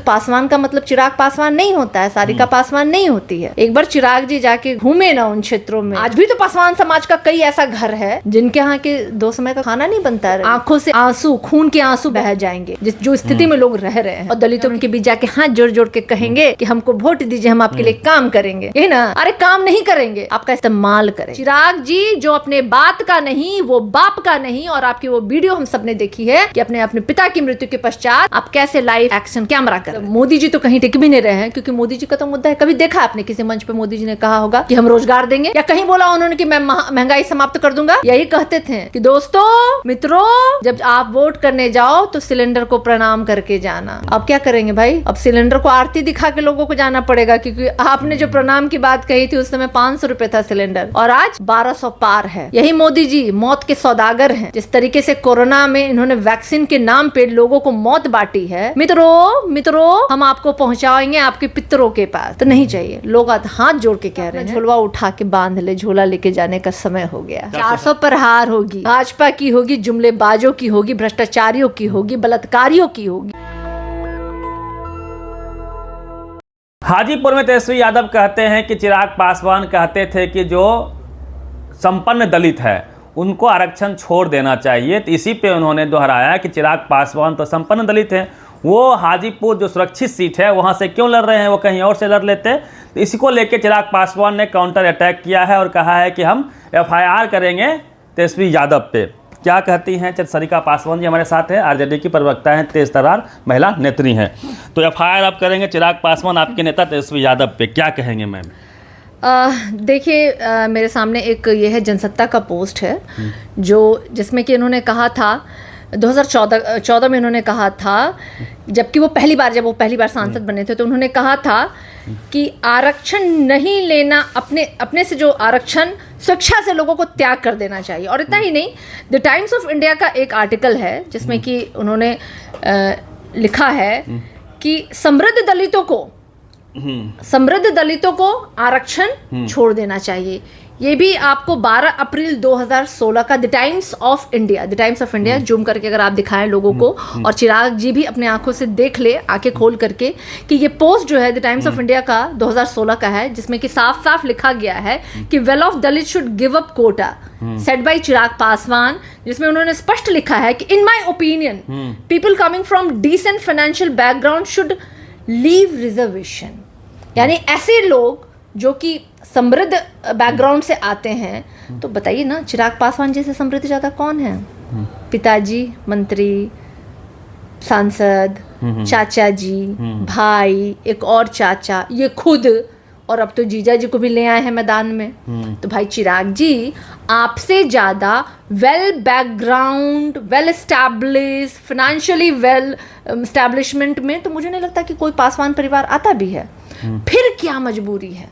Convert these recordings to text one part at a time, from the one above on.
पासवान का मतलब चिराग पासवान नहीं होता है, सारिका पासवान नहीं होती है। एक बार चिराग जी जाके घूमे ना उन क्षेत्रों में। आज भी तो पासवान समाज का कई ऐसा घर है जिनके यहाँ के 2 समय का खाना नहीं बनता है, आंखों से आंसू, खून के आंसू बह जाएंगे जो स्थिति में लोग रह रहे हैं। और दलितों के बीच जाके हाथ जोड़ जोड़ के कहेंगे कि हमको वोट दीजिए, हम आपके लिए काम करेंगे। ये ना, अरे काम नहीं करेंगे, आपका इस्तेमाल करें। चिराग जी जो अपने बात का नहीं, वो बाप का नहीं। और आपकी वो वीडियो हम सबने देखी है कि अपने पिता की मृत्यु के पश्चात आप कैसे लाइव एक्शन कैमरा कर। मोदी जी तो कहीं टिक भी नहीं रहे हैं, क्योंकि मोदी जी का तो मुद्दा है। कभी देखा आपने किसी मंच पे मोदी जी ने कहा होगा कि हम रोजगार देंगे, या कहीं बोला उन्होंने कि मैं महंगाई समाप्त कर दूंगा? यही कहते थे कि दोस्तों, मित्रों, जब आप वोट करने जाओ तो सिलेंडर को प्रणाम करके जाना। अब क्या करेंगे भाई? अब सिलेंडर को आरती दिखा के लोगों को जाना पड़ेगा, क्योंकि आपने जो प्रणाम की बात कही थी उस समय 500 रुपए था सिलेंडर, और आज 1200 पार है। यही मोदी जी मौत के सौदागर हैं। जिस तरीके से कोरोना में इन्होंने वैक्सीन के नाम पे लोगों को मौत बांटी है, मित्रों, हम आपको पहुंचाएंगे आपके पितरों के पास। तो नहीं चाहिए। लोग हाथ जोड़ के कह रहे हैं झोलवा उठा के बांध ले, झोला लेके जाने का समय हो गया। 400 पर हार होगी, भाजपा की होगी, जुमलेबाजों की होगी, भ्रष्टाचारियों की होगी, बलात्कारियों की होगी। हाजीपुर में तेजस्वी यादव कहते हैं कि चिराग पासवान कहते थे कि जो संपन्न दलित है उनको आरक्षण छोड़ देना चाहिए। तो इसी पे उन्होंने दोहराया कि चिराग पासवान तो संपन्न दलित हैं, वो हाजीपुर जो सुरक्षित सीट है वहाँ से क्यों लड़ रहे हैं, वो कहीं और से लड़ लेते। तो इसी को लेकर चिराग पासवान ने काउंटर अटैक किया है और कहा है कि हम FIR करेंगे तेजस्वी यादव पे। क्या कहती हैं सारिका पासवान जी हमारे साथ हैं, RJD की प्रवक्ता हैं, तेज तर्रार महिला नेत्री हैं। तो FIR आप करेंगे चिराग पासवान आपके नेता तेजस्वी यादव पे, क्या कहेंगे मैम? देखिए, मेरे सामने एक ये है जनसत्ता का पोस्ट है जिसमें कि इन्होंने कहा था 2014 में इन्होंने कहा था, जब वो पहली बार सांसद बने थे, तो उन्होंने कहा था कि आरक्षण नहीं लेना, अपने से जो आरक्षण स्वेच्छा से लोगों को त्याग कर देना चाहिए। और इतना ही नहीं, द टाइम्स ऑफ इंडिया का एक आर्टिकल है जिसमें कि उन्होंने लिखा है कि समृद्ध दलितों को आरक्षण छोड़ देना चाहिए। ये भी आपको 12 अप्रैल 2016 का the times of India zoom करके अगर आप दिखाएं लोगों को, और चिराग जी भी अपने आंखों से देख ले, आंखें खोल करके, कि ये पोस्ट जो है द टाइम्स ऑफ इंडिया का 2016 का है, जिसमें कि साफ साफ लिखा गया है कि well off Dalit should give up quota set by Chirag Paswan, जिसमें उन्होंने स्पष्ट लिखा है कि in my opinion people coming from decent financial background should leave reservation. यानी ऐसे लोग जो कि समृद्ध बैकग्राउंड से आते हैं, तो बताइए ना, चिराग पासवान जैसे समृद्ध ज्यादा कौन है? पिताजी मंत्री, सांसद, चाचा जी, भाई, एक और चाचा, ये खुद, और अब तो जीजा जी को भी ले आए हैं मैदान में। तो भाई चिराग जी, आपसे ज्यादा well background, well establish, financially well establishment में तो मुझे नहीं लगता कि कोई पासवान परिवार आता भी है। फिर क्या मजबूरी है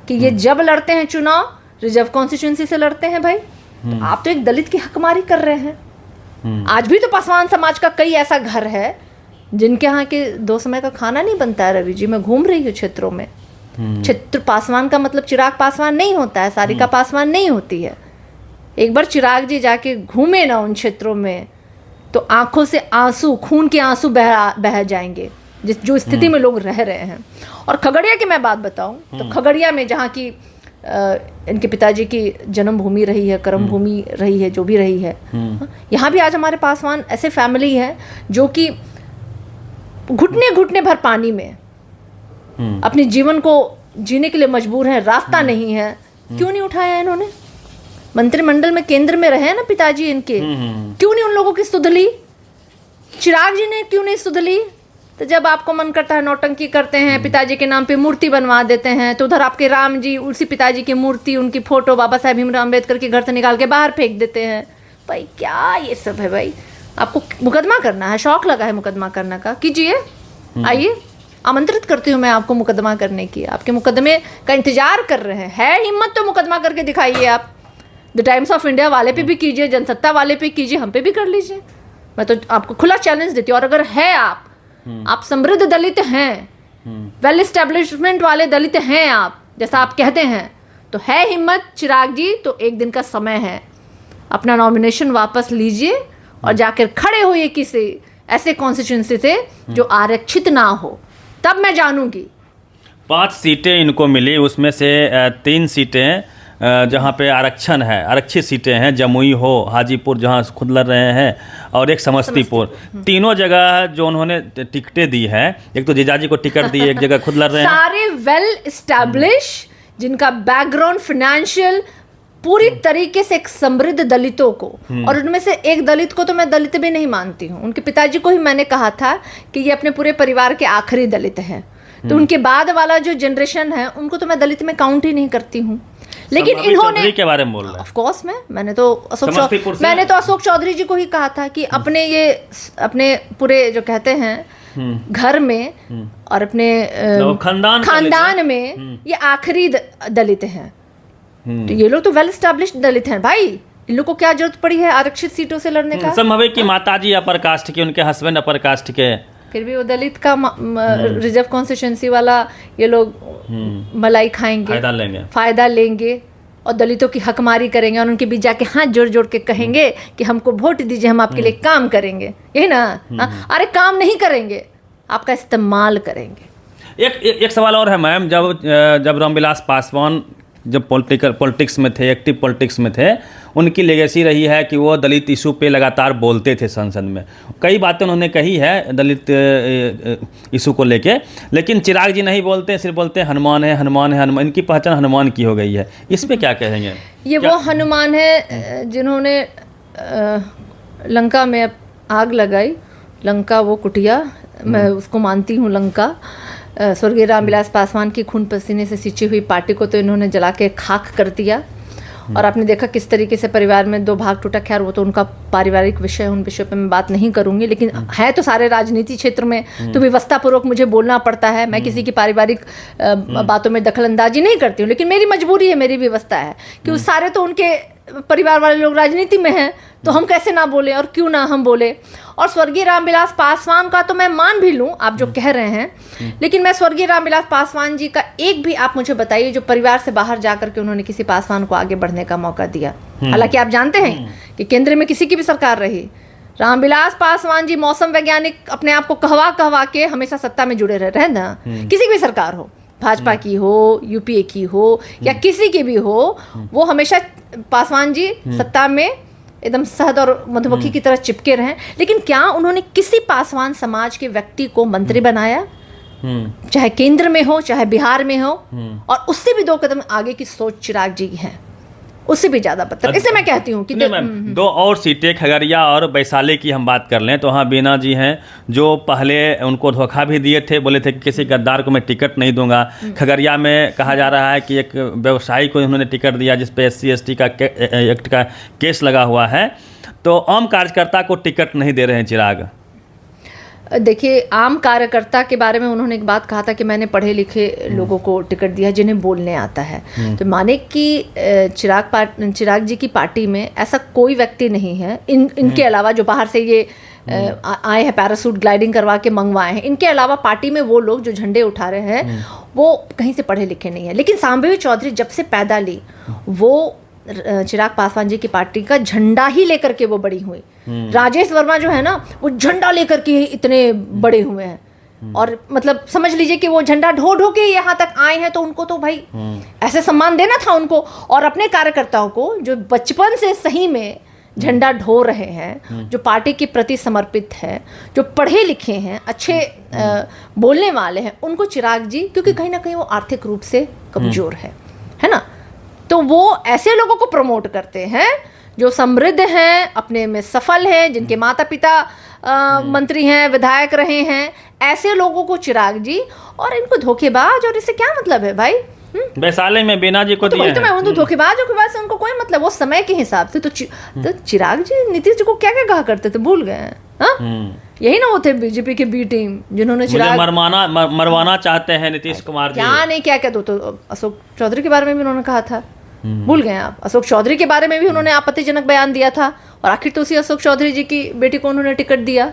कि ये जब लड़ते हैं चुनाव, रिजर्व कॉन्स्टिट्यूंसी से लड़ते हैं भाई, तो आप तो एक दलित की हकमारी कर रहे हैं। आज भी तो पासवान समाज का कई ऐसा घर है जिनके यहाँ के 2 समय का खाना नहीं बनता है। रवि जी, मैं घूम रही हूँ क्षेत्रों में। क्षेत्र पासवान का मतलब चिराग पासवान नहीं होता है, सारिका पासवान नहीं होती है। एक बार चिराग जी जाके घूमे ना उन क्षेत्रों में, तो आंखों से आंसू, खून के आंसू बह जाएंगे जो स्थिति में लोग रह रहे हैं। और खगड़िया की मैं बात बताऊं तो खगड़िया में, जहाँ की इनके पिताजी की जन्मभूमि रही है, कर्म भूमि रही है, जो भी रही है, यहाँ भी आज हमारे पासवान ऐसे फैमिली है जो कि घुटने भर पानी में अपने जीवन को जीने के लिए मजबूर हैं, रास्ता नहीं है। क्यों नहीं उठाया इन्होंने? मंत्रिमंडल में केंद्र में रहे ना पिताजी इनके, क्यों नहीं उन लोगों की सुध ली? चिराग जी ने क्यों नहीं सुध ली? तो जब आपको मन करता है नौटंकी करते हैं, पिताजी के नाम पे मूर्ति बनवा देते हैं, तो उधर आपके राम जी, उसी पिताजी की मूर्ति, उनकी फोटो बाबा साहेब भीमराव अम्बेडकर के घर से निकाल के बाहर फेंक देते हैं। भाई क्या ये सब है भाई? आपको मुकदमा करना है, शौक लगा है मुकदमा करने का, कीजिए, आइए, आमंत्रित करती हूँ मैं आपको मुकदमा करने की। आपके मुकदमे का इंतजार कर रहे हैं, है हिम्मत तो मुकदमा करके दिखाइए। आप द टाइम्स ऑफ इंडिया वाले पे भी कीजिए, जनसत्ता वाले पे कीजिए, हम पे भी कर लीजिए। मैं तो आपको खुला चैलेंज देती हूँ। और अगर है आप समृद्ध दलित हैं, वेल एस्टेब्लिशमेंट वाले दलित हैं आप, जैसा आप कहते हैं, तो है हिम्मत चिराग जी, तो एक दिन का समय है, अपना नॉमिनेशन वापस लीजिए और जाकर खड़े होइए ऐसे कॉन्स्टिट्यूंसी से जो आरक्षित ना हो, तब मैं जानूंगी। 5 सीटें इनको मिली, उसमें से 3 सीटें जहाँ पे आरक्षण है, आरक्षित सीटें हैं, जमुई हो, हाजीपुर जहाँ खुद लड़ रहे हैं, और एक समस्तीपुर। तीनों जगह जो उन्होंने टिकटें दी है, एक तो जीजाजी को टिकट दी, एक जगह खुद लड़ रहे हैं। सारे वेल एस्टैब्लिश, जिनका बैकग्राउंड फाइनेंशियल पूरी तरीके से एक समृद्ध दलितों को, और उनमें से एक दलित को तो मैं दलित भी नहीं मानती हूँ। उनके पिताजी को ही मैंने कहा था कि ये अपने पूरे परिवार के आखिरी दलित हैं, तो उनके बाद वाला जो जनरेशन है उनको तो मैं दलित में काउंट ही नहीं करती हूँ। लेकिन इन्होंने के बारे में बोल रहे हैं। ऑफ कोर्स मैंने तो अशोक चौधरी जी को ही कहा था कि अपने पूरे जो कहते हैं घर में और अपने खानदान में ये आखिरी दलित हैं। तो ये लोग तो वेल एस्टैब्लिश्ड दलित हैं भाई, इन लोग को क्या जरूरत पड़ी है आरक्षित सीटों से लड़ने का। संभव है कि माताजी अपर कास्ट के, उनके हस्बैंड अपर कास्ट के, फिर भी वो दलित का रिजर्व कॉन्स्टिट्यूंसी वाला ये लोग मलाई खाएंगे, फायदा लेंगे और दलितों की हकमारी करेंगे, और उनके बीच जाके हाथ जोड़ जोड़ के कहेंगे कि हमको वोट दीजिए, हम आपके लिए काम करेंगे। यही ना? अरे काम नहीं करेंगे, आपका इस्तेमाल करेंगे। एक सवाल और है मैम, जब रामविलास पासवान जब पॉलिटिक्स में थे, एक्टिव पॉलिटिक्स में थे, उनकी लेगेसी रही है कि वो दलित इशू पे लगातार बोलते थे संसद में, कई बातें उन्होंने कही है दलित इशू को लेके, लेकिन चिराग जी नहीं बोलते, सिर्फ बोलते हैं हनुमान है, हनुमान है, हनुमान। इनकी पहचान हनुमान की हो गई है, इस पे क्या कहेंगे? ये वो हनुमान है जिन्होंने लंका में आग लगाई, लंका वो कुटिया, मैं उसको मानती हूँ लंका। स्वर्गीय रामविलास पासवान की खून पसीने से सिंची हुई पार्टी को तो इन्होंने जला के खाक कर दिया, और आपने देखा किस तरीके से परिवार में 2 भाग टूटा। खैर वो तो उनका पारिवारिक विषय है, उन विषय पे मैं बात नहीं करूंगी, लेकिन है तो सारे राजनीति क्षेत्र में, तो व्यवस्थापूर्वक मुझे बोलना पड़ता है। मैं किसी की पारिवारिक बातों में दखलंदाजी नहीं करती हूँ, लेकिन मेरी मजबूरी है, मेरी व्यवस्था है कि सारे तो उनके परिवार वाले लोग राजनीति में हैं, तो हम कैसे ना बोले, और क्यों ना हम बोले। और स्वर्गीय रामविलास पासवान का तो मैं मान भी लूं आप जो कह रहे हैं, लेकिन मैं स्वर्गीय रामविलास पासवान जी का एक भी आप मुझे बताइए जो परिवार से बाहर जाकर के उन्होंने किसी पासवान को आगे बढ़ने का मौका दिया। हालांकि आप जानते हैं कि केंद्र में किसी की भी सरकार रही, रामविलास पासवान जी मौसम वैज्ञानिक अपने आप को कहवा के हमेशा सत्ता में जुड़े रहे ना, किसी की भी सरकार हो, भाजपा की हो, यूपीए की हो, या किसी की भी हो, वो हमेशा पासवान जी सत्ता में एकदम शहद और मधुमक्खी की तरह चिपके रहे। लेकिन क्या उन्होंने किसी पासवान समाज के व्यक्ति को मंत्री बनाया, चाहे केंद्र में हो चाहे बिहार में हो? और उससे भी 2 कदम आगे की सोच चिराग जी है, उससे भी ज्यादा बदतर। इसलिए मैं कहती हूँ कि 2 और सीटें खगड़िया और वैशाली की हम बात कर लें तो हाँ बीना जी हैं जो पहले उनको धोखा भी दिए थे, बोले थे कि किसी गद्दार को मैं टिकट नहीं दूंगा। खगड़िया में कहा जा रहा है कि एक व्यवसायी को उन्होंने टिकट दिया जिस पे SC/ST का एक्ट का केस लगा हुआ है, तो आम कार्यकर्ता को टिकट नहीं दे रहे हैं चिराग। देखिए, आम कार्यकर्ता के बारे में उन्होंने एक बात कहा था कि मैंने पढ़े लिखे लोगों को टिकट दिया जिन्हें बोलने आता है। तो माने कि चिराग जी की पार्टी में ऐसा कोई व्यक्ति नहीं है, इनके अलावा जो बाहर से ये आए हैं, पैरासूट ग्लाइडिंग करवा के मंगवाए हैं, इनके अलावा पार्टी में वो लोग जो झंडे उठा रहे हैं वो कहीं से पढ़े लिखे नहीं है। लेकिन सांबवी चौधरी जब से पैदा ली, वो चिराग पासवान जी की पार्टी का झंडा ही लेकर के वो बड़ी हुई। राजेश वर्मा जो है ना, वो झंडा लेकर के इतने बड़े हुए हैं, और मतलब समझ लीजिए कि वो झंडा ढो ढो के यहाँ तक आए हैं, तो उनको तो भाई ऐसे सम्मान देना था उनको। और अपने कार्यकर्ताओं को जो बचपन से सही में झंडा ढो रहे हैं, जो पार्टी के प्रति समर्पित है, जो पढ़े लिखे हैं, अच्छे बोलने वाले हैं, उनको चिराग जी, क्योंकि कहीं ना कहीं वो आर्थिक रूप से कमजोर है ना, तो वो ऐसे लोगों को प्रमोट करते हैं जो समृद्ध हैं, अपने में सफल हैं, जिनके माता पिता मंत्री हैं, विधायक रहे हैं, ऐसे लोगों को चिराग जी, और इनको धोखेबाज, और इससे क्या मतलब है भाई? वैशाली में बीना जी को तो दिया है। धोखेबाज से उनको कोई मतलब, वो समय के हिसाब से तो चिराग जी नीतीश जी को क्या क्या कहा करते थे, भूल गए हैं? यही ना वो थे बीजेपी के बी टीम जिन्होंने चिराग मरवाना चाहते हैं नीतीश कुमार जी। क्या नहीं क्या तो अशोक चौधरी के बारे में भी उन्होंने कहा था, भूल गए आप? अशोक चौधरी के बारे में भी उन्होंने आपत्तिजनक बयान दिया था, और आखिर तो उसी अशोक चौधरी जी की बेटी को उन्होंने टिकट दिया।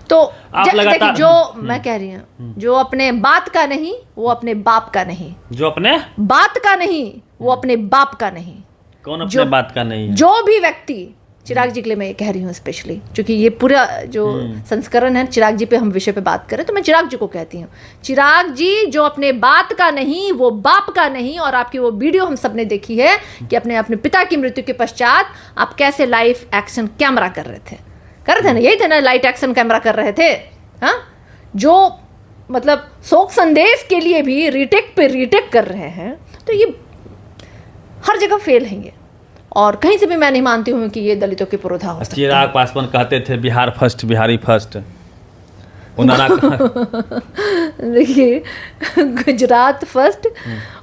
तो देखिए, जो मैं कह रही हूँ, जो अपने बात का नहीं वो अपने बाप का नहीं, जो अपने बात का नहीं वो अपने बाप का नहीं। कौन अपने बात का नहीं है? जो भी व्यक्ति चिराग जी के लिए मैं ये कह रही हूँ स्पेशली, क्योंकि ये पूरा जो संस्करण है चिराग जी पे हम विषय पे बात करें, तो मैं चिराग जी को कहती हूँ, चिराग जी जो अपने बात का नहीं, वो बाप का नहीं। और आपकी वो वीडियो हम सब ने देखी है कि अपने अपने पिता की मृत्यु के पश्चात आप कैसे लाइव एक्शन कैमरा कर रहे थे ना, यही थे ना, लाइट एक्शन कैमरा कर रहे थे। हाँ, जो मतलब शोक संदेश के लिए भी रीटेक पे रीटेक कर रहे हैं, तो ये हर जगह फेल हैं ये। और कहीं से भी मैं नहीं मानती हूँ कि ये दलितों के पुरोधा हो सकते हैं। चिराग पासवान कहते थे बिहार फर्स्ट, बिहारी फर्स्ट। देखिए, गुजरात फर्स्ट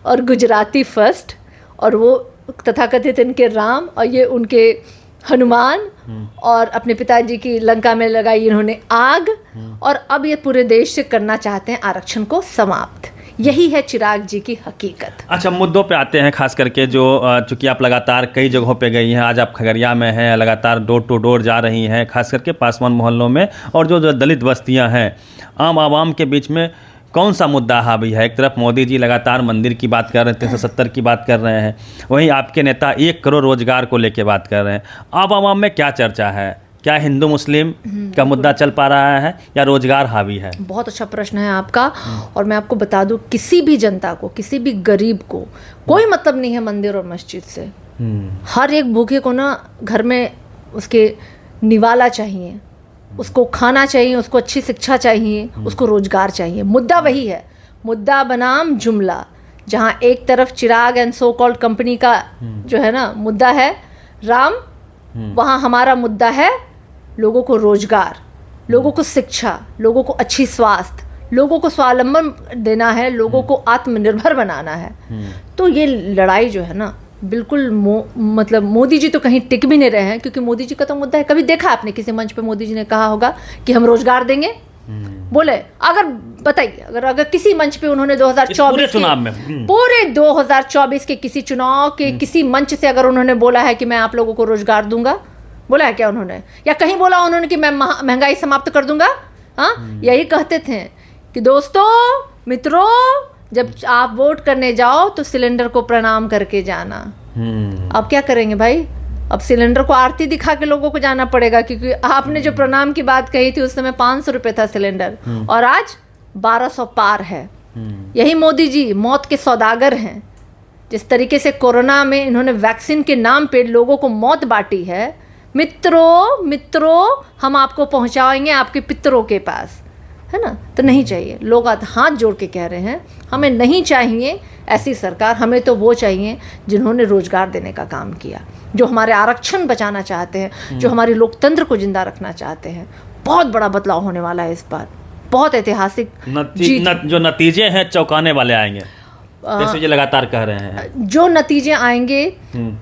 और गुजराती फर्स्ट, और वो तथाकथित इनके राम और ये उनके हनुमान, और अपने पिताजी की लंका में लगाई इन्होंने आग, और अब ये पूरे देश से करना चाहते हैं आरक्षण को समाप्त। यही है चिराग जी की हकीकत। अच्छा, मुद्दों पे आते हैं, खास करके जो चूंकि आप लगातार कई जगहों पे गई हैं, आज आप खगड़िया में हैं, लगातार डोर टू डोर जा रही हैं, खास करके पासवान मोहल्लों में, और जो दलित बस्तियां हैं, आम आवाम के बीच में कौन सा मुद्दा हावी है? एक तरफ मोदी जी लगातार मंदिर की बात कर रहे हैं, 370 की बात कर रहे हैं, वहीं आपके नेता 1 करोड़ रोजगार को लेकर बात कर रहे हैं। आम आवाम में क्या चर्चा है? क्या हिंदू मुस्लिम का मुद्दा चल पा रहा है या रोजगार हावी है? बहुत अच्छा प्रश्न है आपका। और मैं आपको बता दूं, किसी भी जनता को, किसी भी गरीब को कोई मतलब नहीं है मंदिर और मस्जिद से। हर एक भूखे को ना घर में उसके निवाला चाहिए, उसको खाना चाहिए, उसको अच्छी शिक्षा चाहिए, उसको रोजगार चाहिए। मुद्दा वही है, मुद्दा बनाम जुमला। जहाँ एक तरफ चिराग एंड सो कॉल्ड कंपनी का जो है ना मुद्दा है राम, वहाँ हमारा मुद्दा है लोगों को रोजगार, लोगों को शिक्षा, लोगों को अच्छी स्वास्थ्य, लोगों को स्वावलंबन देना है, लोगों को आत्मनिर्भर बनाना है। तो ये लड़ाई जो है ना, बिल्कुल मतलब मोदी जी तो कहीं टिक भी नहीं रहे हैं, क्योंकि मोदी जी का तो मुद्दा है। कभी देखा आपने किसी मंच पे मोदी जी ने कहा होगा कि हम रोजगार देंगे? बोले? अगर बताइए, अगर किसी मंच पे उन्होंने 2024 चुनाव में पूरे 2024 के किसी चुनाव के किसी मंच से अगर उन्होंने बोला है कि मैं आप लोगों को रोजगार दूंगा, बोला है क्या उन्होंने? या कहीं बोला उन्होंने कि मैं महंगाई समाप्त कर दूंगा? हाँ, यही कहते थे कि दोस्तों, मित्रों, जब आप वोट करने जाओ तो सिलेंडर को प्रणाम करके जाना। अब क्या करेंगे भाई? अब सिलेंडर को आरती दिखा के लोगों को जाना पड़ेगा, क्योंकि आपने जो प्रणाम की बात कही थी उस समय 500 रुपये था सिलेंडर, और आज 1200 पार है। यही मोदी जी मौत के सौदागर हैं। जिस तरीके से कोरोना में इन्होंने वैक्सीन के नाम पे लोगों को मौत बांटी है, मित्रों हम आपको पहुंचाएंगे आपके पितरों के पास, है ना? तो नहीं चाहिए। लोग हाथ जोड़ के कह रहे हैं हमें नहीं चाहिए ऐसी सरकार, हमें तो वो चाहिए जिन्होंने रोजगार देने का काम किया, जो हमारे आरक्षण बचाना चाहते हैं, जो हमारे लोकतंत्र को जिंदा रखना चाहते हैं। बहुत बड़ा बदलाव होने वाला है इस बार, बहुत ऐतिहासिक जो नतीजे हैं चौंकाने वाले आएंगे, जैसे ये लगातार कह रहे हैं। जो नतीजे आएंगे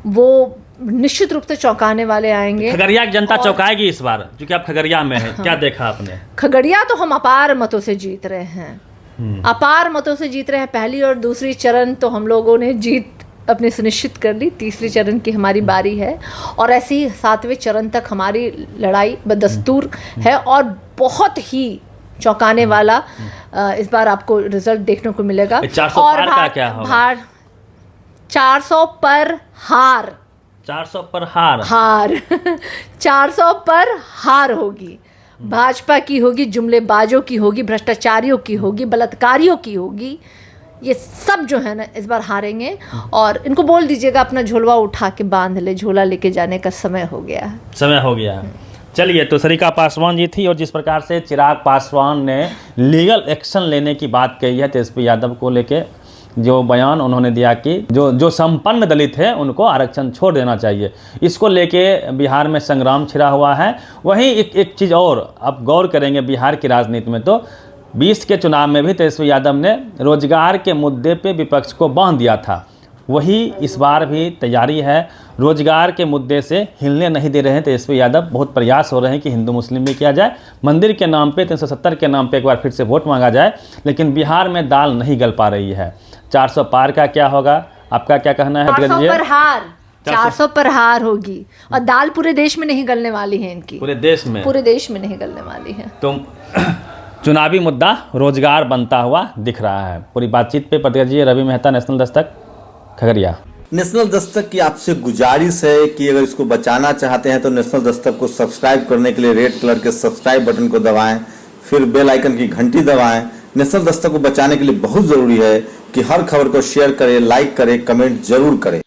वो निश्चित रूप से चौंकाने वाले आएंगे। खगड़िया की जनता चौंकाएगी इस बार, क्योंकि आप खगड़िया में हैं। क्या देखा आपने? खगड़िया तो हम अपार मतों से जीत रहे हैं, अपार मतों से जीत रहे हैं। पहली और दूसरी चरण तो हम लोगों ने जीत अपने सुनिश्चित कर ली, तीसरी चरण की हमारी बारी है, और ऐसे ही 7वें चरण तक हमारी लड़ाई बदस्तूर है। और बहुत ही चौंकाने वाला इस बार आपको रिजल्ट देखने को मिलेगा। 400 और पार का क्या होगा? 400 पर हार, 400 पर हार 400 पर हार होगी। भाजपा की होगी, जुमलेबाजों की होगी, भ्रष्टाचारियों की होगी, बलात्कारियों की होगी। ये सब जो है ना इस बार हारेंगे। और इनको बोल दीजिएगा अपना झोलवा उठा के बांध ले, झोला लेके जाने का समय हो गया है। चलिए, तो सरिता पासवान जी थी, और जिस प्रकार से चिराग पासवान ने लीगल एक्शन लेने की बात कही है तेजस्वी यादव को लेके, जो बयान उन्होंने दिया कि जो संपन्न दलित है उनको आरक्षण छोड़ देना चाहिए, इसको लेके बिहार में संग्राम छिड़ा हुआ है। वहीं एक चीज़ और आप गौर करेंगे बिहार की राजनीति में, तो 20 के चुनाव में भी तेजस्वी यादव ने रोजगार के मुद्दे पे विपक्ष को बांध दिया था। वही इस बार भी तैयारी है, रोजगार के मुद्दे से हिलने नहीं दे रहे हैं तेजस्वी यादव। बहुत प्रयास हो रहे हैं कि हिंदू मुस्लिम भी किया जाए, मंदिर के नाम पे 370 के नाम पे एक बार फिर से वोट मांगा जाए, लेकिन बिहार में दाल नहीं गल पा रही है। 400 पार का क्या होगा, आपका क्या कहना है? 400 पर हार होगी, और दाल पूरे देश में नहीं गलने वाली है इनकी, पूरे देश में नहीं गलने वाली है। तो चुनावी मुद्दा रोजगार बनता हुआ दिख रहा है। पूरी बातचीत पे प्रतिक्रिया रवि मेहता, नेशनल दस्तक, खगड़िया। नेशनल दस्तक की आपसे गुजारिश है कि अगर इसको बचाना चाहते हैं तो नेशनल दस्तक को सब्सक्राइब करने के लिए रेड कलर के सब्सक्राइब बटन को दबाएं, फिर बेल आइकन की घंटी दबाएं। नेशनल दस्तक को बचाने के लिए बहुत जरूरी है कि हर खबर को शेयर करें, लाइक करें, कमेंट जरूर करें।